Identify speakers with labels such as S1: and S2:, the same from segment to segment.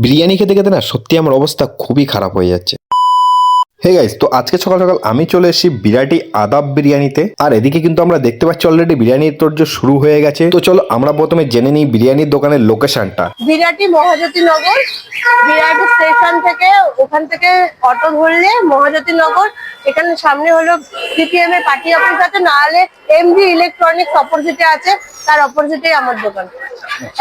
S1: বিরিয়ানি খেতে খেতে না সত্যি আমার অবস্থা খুবই খারাপ হয়ে যাচ্ছে। হে গাইস, তো আজকে সকাল সকাল আমি চলে এসেছি বিরাটি আদাব বিরিয়ানিতে। আর এদিকে কিন্তু আমরা দেখতে পাচ্ছি অলরেডি বিরিয়ানির তোড়জোড় শুরু হয়ে গেছে। তো চলো আমরা প্রথমে জেনে নিই বিরিয়ানির দোকানের লোকেশনটা।
S2: বিরাটি মহাজ্যোতি নগর, বিরাটি স্টেশন থেকে ওখান থেকে অটো ধরলে মহাজ্যোতি নগর, এখানে সামনে হলো সিপিএম এর পার্টি অফিস আছে, নাহলে এমজি ইলেকট্রনিক্স অপোজিটে আছে, তার অপোজিটে আমার দোকান,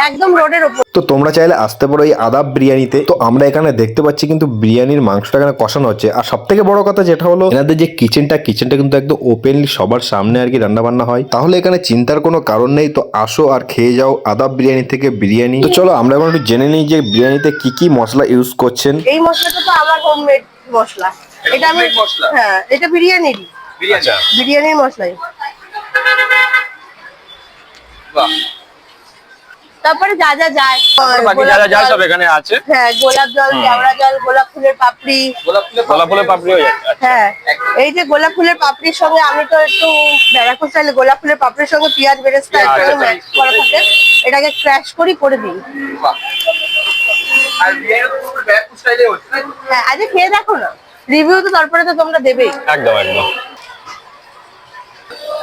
S2: একদম রোডের উপর।
S1: তো তোমরা চাইলে আসতে পারো এই আদাব বিরিয়ানিতে। তো আমরা এখানে দেখতে পাচ্ছি কিন্তু বিরিয়ানির মাংসটা এখানে কষানো হচ্ছে। আর সব থেকে বড় কথা যেটা হলো এনাদের যে কিচেনটা কিন্তু একদম ওপেনলি সবার সামনে আর কি রান্না বান্না হয়। তাহলে এখানে চিন্তার কোনো কারণ নেই। তো আসো আর খেয়ে যাও আদাব বিরিয়ানি থেকে বিরিয়ানি। তো চলো আমরা এখন একটু জেনে নিই যে বিরিয়ানিতে কি কি মশলা ইউজ করছেন।
S2: এই মশলাটা তো আমার হোমমেড মশলা, এটা আমি হ্যাঁ, এটা বিরিয়ানির মশলাই। তারপরে যা যা যায়
S3: বাকি যা যা যায় সব এখানে আছে।
S2: হ্যাঁ, গোলাপ জল, কেওড়া জল, গোলাপ ফুলের পাপড়ি,
S3: গোলাপ ফুলের পাপড়ি হয়ে যাচ্ছে।
S2: হ্যাঁ, এই যে গোলাপ ফুলের পাপড়ির সঙ্গে আমি তো একটু ব্যারাকপুর স্টাইলে গোলাপ ফুলের পাপড়ির সঙ্গে পেঁয়াজ বেরেস্তা একসঙ্গে ম্যাচ করা থাকে, এটাকে ক্র্যাশ করে দিই।
S3: আর বিরিয়ানি তো ব্যারাকপুর স্টাইলে হচ্ছে।
S2: হ্যাঁ, আজকে খেয়ে দেখো না, রিভিউ তো তারপরে তো তোমরা দেবেই।
S3: একদম একদম।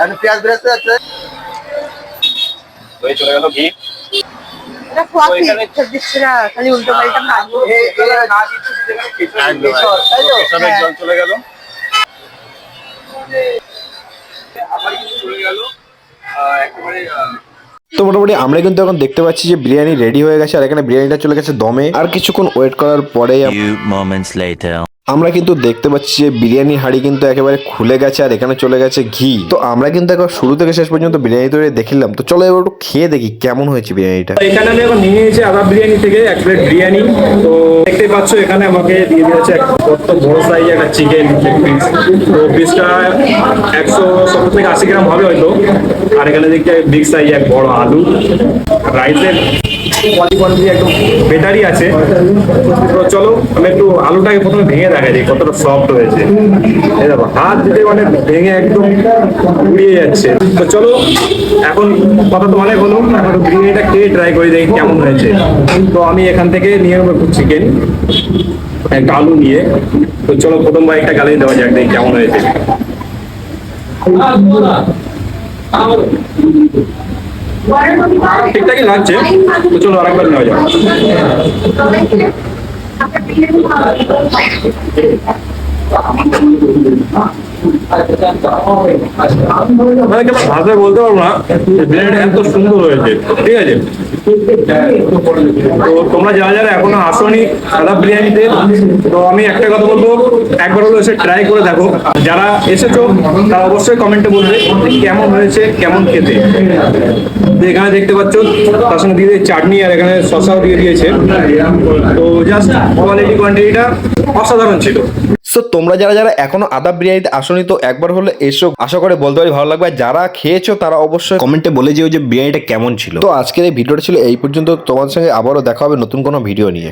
S3: এখন পেঁয়াজ বেরেস্তা আছে, ওই চলে গেল ঘি।
S2: এটা খোয়া কি দিচ্ছে না, খালি উল্টো পাল্টা ভাজবো।
S3: একদম কেশরের জল চলে গেল, আবার কিছু চলে গেল একেবারে।
S1: তো মোটামুটি আমরা কিন্তু এখন দেখতে পাচ্ছি যে বিরিয়ানি রেডি হয়ে গেছে। আর এখানে বিরিয়ানিটা চলে গেছে দমে। আর কিছুক্ষণ ওয়েট করার পরে আমরা কিন্তু দেখতে পাচ্ছি যে বিরিয়ানির হাঁড়ি কিন্তু একেবারে খুলে গেছে। আর এখানে চলে গেছে ঘি। তো আমরা কিন্তু একবার শুরু থেকে শেষ পর্যন্ত বিরিয়ানি তৈরি দেখলাম। তো চলো এবার একটু খেয়ে দেখি কেমন হয়েছে বিরিয়ানিটা।
S4: এখানে আমি এখন নিয়ে নিয়েছি আদাব বিরিয়ানি থেকে 1 প্লেট বিরিয়ানি। তো দেখতেই পাচ্ছ এখানে আমাকে দিয়ে দিয়েছে কত বড় সাইজ একটা চিকেন লেগ পিস। তো পিসটা 170 থেকে 80 গ্রাম হবে হয়তো। আর এখানে দেখতে বিগ সাইজ এক বড় আলু, রাইসের কোয়ালিটি একদম বেটারই আছে। তো চলো আমি একটু আলুটাকে প্রথমে ভেঙে দেখাই দিই কতটা সফট হয়েছে। এই দেখো হাত দিতে মানে ভেঙে একদম উড়িয়ে যাচ্ছে। তো চলো এখন কথা তো অনেক হলো, এখন বিরিয়ানিটা খেয়ে ট্রাই করে দেখি কেমন হয়েছে। তো আমি এখান থেকে নিয়ে নেবো একটু চিকেন, একটা আলু নিয়ে। তো চলো প্রথমবার একটা গালি দেওয়া যাক, দেখি কেমন হয়েছে। ঠিকঠাকই লাগছে। তো চলো আরেকবার নেওয়া যাক। ভাষায় বলতে পারবো না, বিরিয়ানিটা এত সুন্দর হয়েছে। ঠিক আছে, তো তোমরা যারা যারা এখনো আসোনি আদাব বিরিয়ানিতে, তো আমি একটা কথা বলবো, একবার হলো এসে ট্রাই করে দেখো। যারা এসেছো তারা অবশ্যই কমেন্টে বলবে কেমন হয়েছে, কেমন খেতে। এখানে দেখতে পাচ্ছ তার সঙ্গে দিয়ে দিয়েছে চাটনি, আর এখানে শসাও দিয়ে দিয়েছে। তো জাস্ট কোয়ান্টিটিটা অসাধারণ ছিল।
S1: সো তোমরা যারা যারা এখনো আদাব বিরিয়ানিতে আসোনি তো একবার হলে এসো, আশা করে বলতে পারি ভালো লাগবে। যারা খেয়েছো তারা অবশ্যই কমেন্টে বলে যেও যে বিরিয়ানিটা কেমন ছিল। তো আজকের এই ভিডিওটা ছিল এই পর্যন্ত। তোমাদের সঙ্গে আবারও দেখা হবে নতুন কোনো ভিডিও নিয়ে।